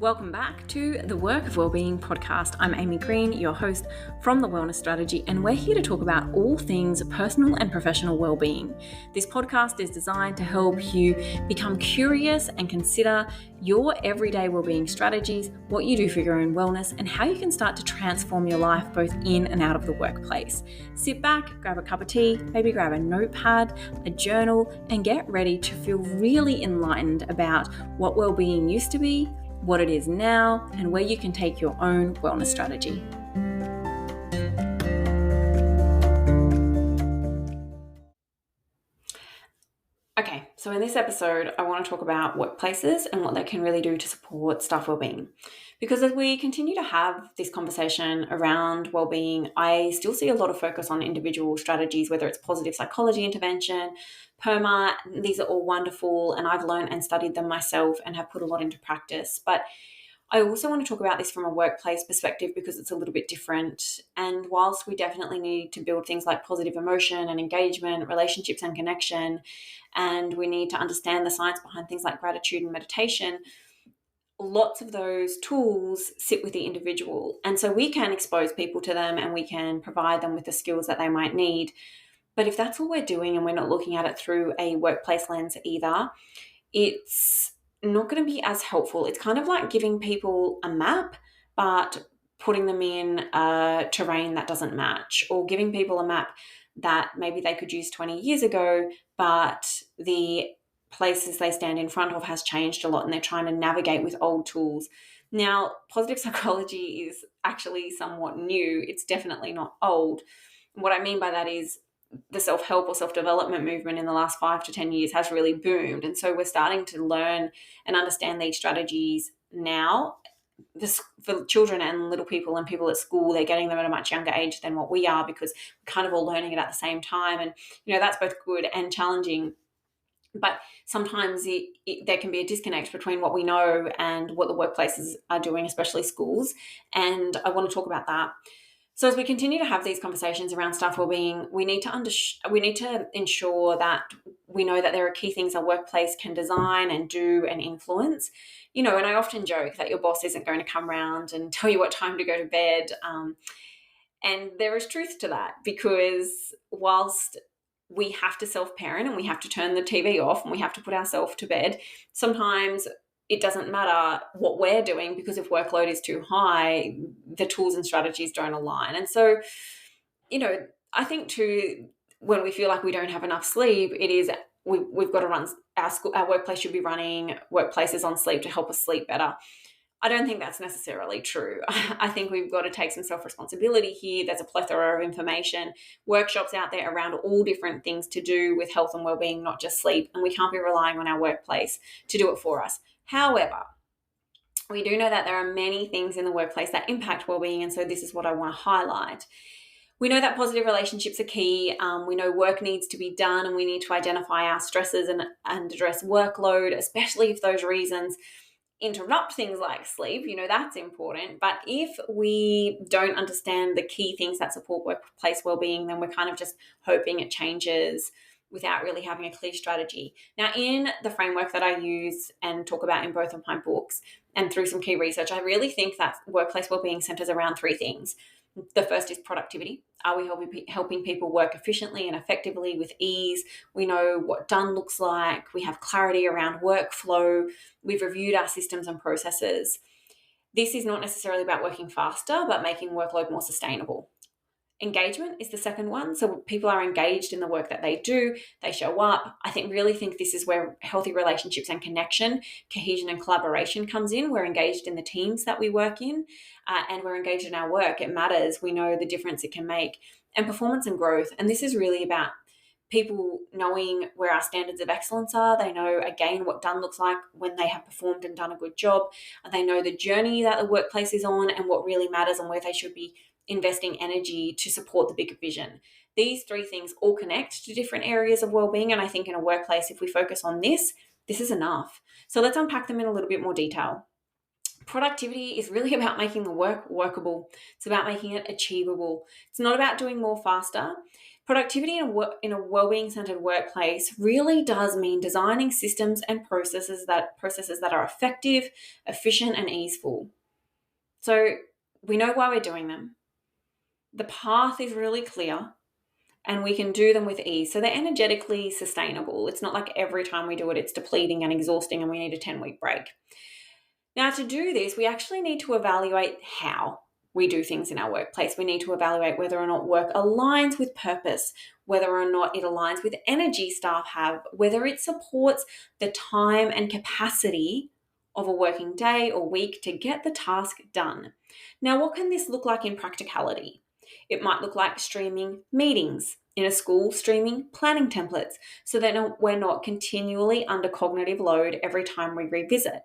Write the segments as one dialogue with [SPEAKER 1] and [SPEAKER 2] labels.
[SPEAKER 1] Welcome back to the Work of Wellbeing podcast. I'm Amy Green, your host from The Wellness Strategy, and we're here to talk about all things personal and professional wellbeing. This podcast is designed to help you become curious and consider your everyday wellbeing strategies, what you do for your own wellness, and how you can start to transform your life both in and out of the workplace. Sit back, grab a cup of tea, maybe grab a notepad, a journal, and get ready to feel really enlightened about what wellbeing used to be, what it is now, and where you can take your own wellness strategy. Okay, so in this episode, I want to talk about workplaces and what they can really do to support staff wellbeing. Because as we continue to have this conversation around wellbeing, I still see a lot of focus on individual strategies, whether it's positive psychology intervention, PERMA. These are all wonderful, and I've learned and studied them myself and have put a lot into practice. But I also want to talk about this from a workplace perspective because it's a little bit different. And whilst we definitely need to build things like positive emotion and engagement, relationships and connection, and we need to understand the science behind things like gratitude and meditation, lots of those tools sit with the individual. And so we can expose people to them and we can provide them with the skills that they might need. But if that's all we're doing and we're not looking at it through a workplace lens either, it's not going to be as helpful. It's kind of like giving people a map, but putting them in a terrain that doesn't match, or giving people a map that maybe they could use 20 years ago, but the places they stand in front of has changed a lot and they're trying to navigate with old tools. Now, positive psychology is actually somewhat new. It's definitely not old. What I mean by that is the self-help or self-development movement in the last 5 to 10 years has really boomed. And so we're starting to learn and understand these strategies now. For children and little people and people at school, they're getting them at a much younger age than what we are because we're kind of all learning it at the same time. And, that's both good and challenging. But sometimes there can be a disconnect between what we know and what the workplaces are doing, especially schools. And I want to talk about that. So as we continue to have these conversations around staff wellbeing, we need to ensure that we know that there are key things our workplace can design and do and influence. And I often joke that your boss isn't going to come around and tell you what time to go to bed. And there is truth to that, because whilst we have to self-parent and we have to turn the TV off and we have to put ourselves to bed, sometimes it doesn't matter what we're doing, because if workload is too high, the tools and strategies don't align. And so, I think too, when we feel like we don't have enough sleep, it is we've got to run our workplace should be running workplaces on sleep to help us sleep better. I don't think that's necessarily true. I think we've got to take some self-responsibility here. There's a plethora of information, workshops out there around all different things to do with health and wellbeing, not just sleep, and we can't be relying on our workplace to do it for us. However, we do know that there are many things in the workplace that impact wellbeing, and so this is what I want to highlight. We know that positive relationships are key. We know work needs to be done, and we need to identify our stresses and address workload, especially if those reasons interrupt things like sleep. That's important. But if we don't understand the key things that support workplace wellbeing, then we're kind of just hoping it changes without really having a clear strategy. Now, in the framework that I use and talk about in both of my books and through some key research, I really think that workplace wellbeing centers around 3 things. The first is productivity. Are we helping people work efficiently and effectively with ease? We know what done looks like. We have clarity around workflow. We've reviewed our systems and processes. This is not necessarily about working faster, but making workload more sustainable. Engagement is the second one. So people are engaged in the work that they do. They show up. I really think this is where healthy relationships and connection, cohesion and collaboration comes in. We're engaged in the teams that we work in, and we're engaged in our work. It matters. We know the difference it can make. And performance and growth. And this is really about people knowing where our standards of excellence are. They know, again, what done looks like when they have performed and done a good job. And they know the journey that the workplace is on and what really matters and where they should be investing energy to support the bigger vision. These 3 things all connect to different areas of wellbeing. And I think in a workplace, if we focus on this is enough. So let's unpack them in a little bit more detail. Productivity is really about making the work workable. It's about making it achievable. It's not about doing more faster. Productivity in a well-being centered workplace really does mean designing systems and processes that are effective, efficient, and easeful. So we know why we're doing them. The path is really clear, and we can do them with ease. So they're energetically sustainable. It's not like every time we do it, it's depleting and exhausting and we need a 10-week break. Now, to do this, we actually need to evaluate how we do things in our workplace. We need to evaluate whether or not work aligns with purpose, whether or not it aligns with energy staff have, whether it supports the time and capacity of a working day or week to get the task done. Now, what can this look like in practicality? It might look like streaming meetings in a school, streaming planning templates, so that we're not continually under cognitive load every time we revisit.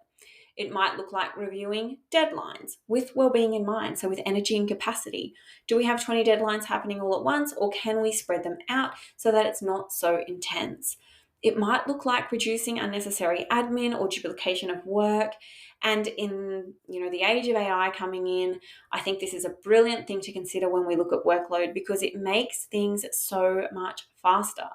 [SPEAKER 1] It might look like reviewing deadlines with well-being in mind, so with energy and capacity. Do we have 20 deadlines happening all at once, or can we spread them out so that it's not so intense? It might look like reducing unnecessary admin or duplication of work. And in the age of AI coming in, I think this is a brilliant thing to consider when we look at workload, because it makes things so much faster.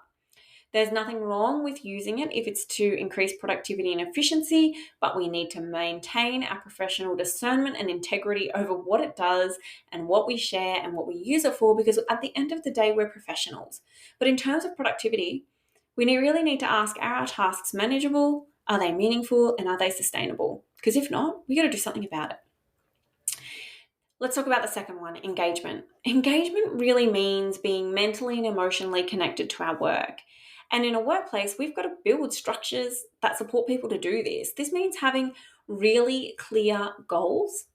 [SPEAKER 1] There's nothing wrong with using it if it's to increase productivity and efficiency, but we need to maintain our professional discernment and integrity over what it does and what we share and what we use it for, because at the end of the day, we're professionals. But in terms of productivity, we really need to ask, are our tasks manageable? Are they meaningful? And are they sustainable? Because if not, we got to do something about it. Let's talk about the second one, engagement. Engagement really means being mentally and emotionally connected to our work. And in a workplace, we've got to build structures that support people to do this. This means having really clear goals,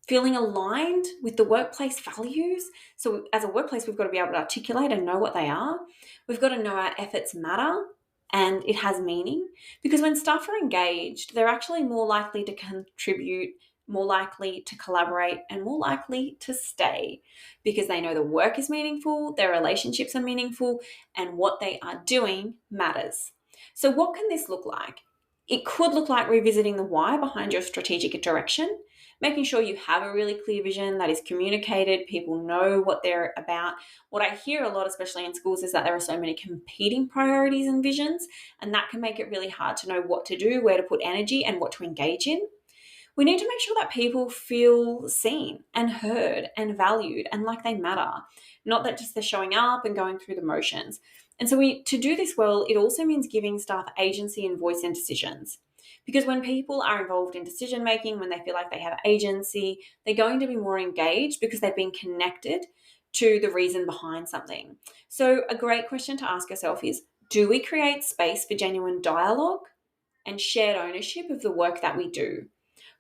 [SPEAKER 1] feeling aligned with the workplace values. So as a workplace, we've got to be able to articulate and know what they are. We've got to know our efforts matter and it has meaning, because when staff are engaged, they're actually more likely to contribute, more likely to collaborate, and more likely to stay, because they know the work is meaningful, their relationships are meaningful, and what they are doing matters. So what can this look like? It could look like revisiting the why behind your strategic direction, making sure you have a really clear vision that is communicated, people know what they're about. What I hear a lot, especially in schools, is that there are so many competing priorities and visions, and that can make it really hard to know what to do, where to put energy, and what to engage in. We need to make sure that people feel seen and heard and valued and like they matter, not that just they're showing up and going through the motions. And so to do this well, it also means giving staff agency and voice in decisions. Because when people are involved in decision making, when they feel like they have agency, they're going to be more engaged because they've been connected to the reason behind something. So a great question to ask yourself is, do we create space for genuine dialogue and shared ownership of the work that we do?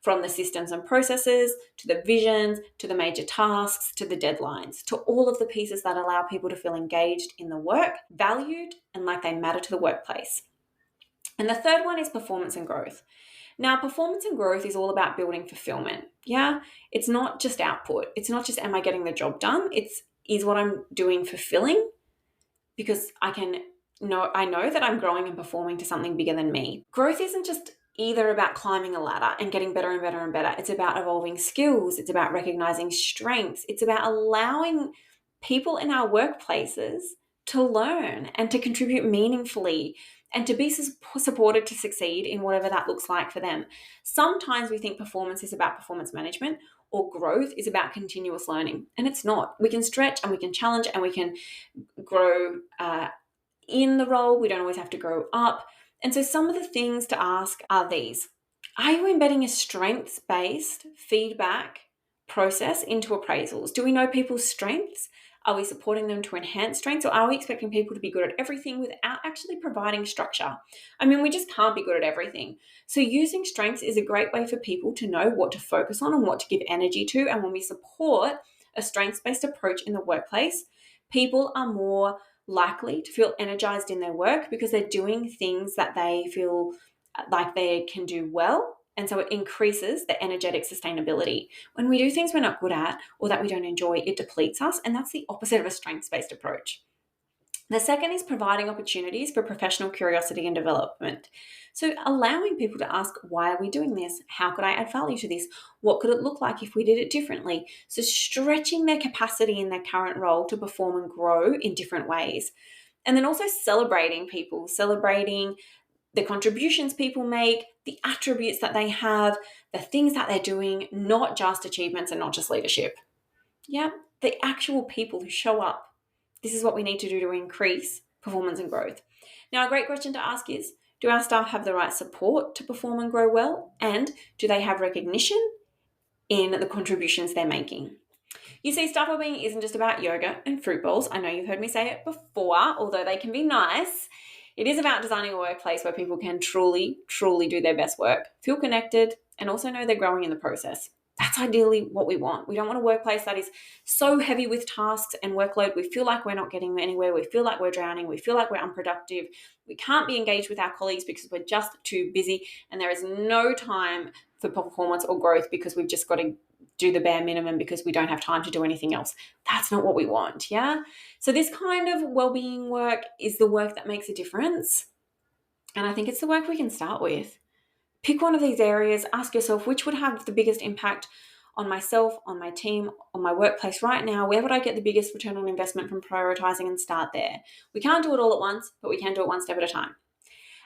[SPEAKER 1] From the systems and processes, to the visions, to the major tasks, to the deadlines, to all of the pieces that allow people to feel engaged in the work, valued, and like they matter to the workplace. And the third one is performance and growth. Now, performance and growth is all about building fulfillment. Yeah, it's not just output. It's not just, am I getting the job done? Is what I'm doing fulfilling? Because I know that I'm growing and performing to something bigger than me. Growth isn't just either about climbing a ladder and getting better and better and better. It's about evolving skills. It's about recognizing strengths. It's about allowing people in our workplaces to learn and to contribute meaningfully and to be supported to succeed in whatever that looks like for them. Sometimes we think performance is about performance management, or growth is about continuous learning, and it's not. We can stretch and we can challenge and we can grow in the role. We don't always have to grow up. And so some of the things to ask are these. Are you embedding a strengths-based feedback process into appraisals? Do we know people's strengths? Are we supporting them to enhance strengths, or are we expecting people to be good at everything without actually providing structure? I mean, we just can't be good at everything. So using strengths is a great way for people to know what to focus on and what to give energy to. And when we support a strengths-based approach in the workplace, people are more likely to feel energized in their work because they're doing things that they feel like they can do well. And so it increases the energetic sustainability. When we do things we're not good at or that we don't enjoy, it depletes us. And that's the opposite of a strengths-based approach. The second is providing opportunities for professional curiosity and development. So, allowing people to ask, why are we doing this? How could I add value to this? What could it look like if we did it differently? So, stretching their capacity in their current role to perform and grow in different ways. And then also celebrating people, celebrating the contributions people make, the attributes that they have, the things that they're doing, not just achievements and not just leadership. Yeah, the actual people who show up. This is what we need to do to increase performance and growth. Now, a great question to ask is, do our staff have the right support to perform and grow well? And do they have recognition in the contributions they're making? You see, staff wellbeing isn't just about yoga and fruit bowls. I know you've heard me say it before, although they can be nice. It is about designing a workplace where people can truly, truly do their best work, feel connected, and also know they're growing in the process. That's ideally what we want. We don't want a workplace that is so heavy with tasks and workload. We feel like we're not getting anywhere. We feel like we're drowning. We feel like we're unproductive. We can't be engaged with our colleagues because we're just too busy, and there is no time for performance or growth because we've just got to do the bare minimum because we don't have time to do anything else. That's not what we want, yeah? So this kind of well-being work is the work that makes a difference. And I think it's the work we can start with. Pick one of these areas, ask yourself which would have the biggest impact on myself, on my team, on my workplace right now. Where would I get the biggest return on investment from prioritizing, and start there? We can't do it all at once, but we can do it one step at a time.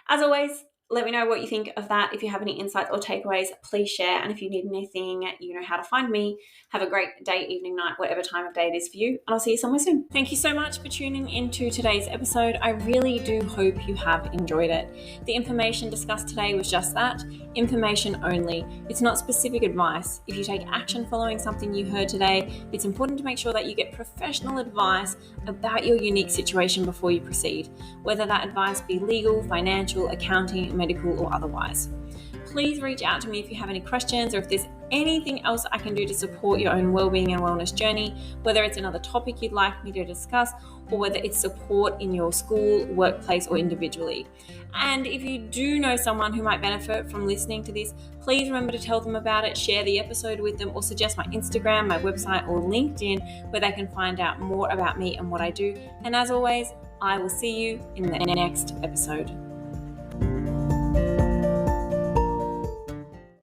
[SPEAKER 1] As always, let me know what you think of that. If you have any insights or takeaways, please share. And if you need anything, you know how to find me. Have a great day, evening, night, whatever time of day it is for you. And I'll see you somewhere soon. Thank you so much for tuning into today's episode. I really do hope you have enjoyed it. The information discussed today was just that, information only. It's not specific advice. If you take action following something you heard today, it's important to make sure that you get professional advice about your unique situation before you proceed, whether that advice be legal, financial, accounting, medical, or otherwise. Please reach out to me if you have any questions, or if there's anything else I can do to support your own wellbeing and wellness journey, whether it's another topic you'd like me to discuss, or whether it's support in your school, workplace, or individually. And if you do know someone who might benefit from listening to this, please remember to tell them about it, share the episode with them, or suggest my Instagram, my website, or LinkedIn, where they can find out more about me and what I do. And as always, I will see you in the next episode.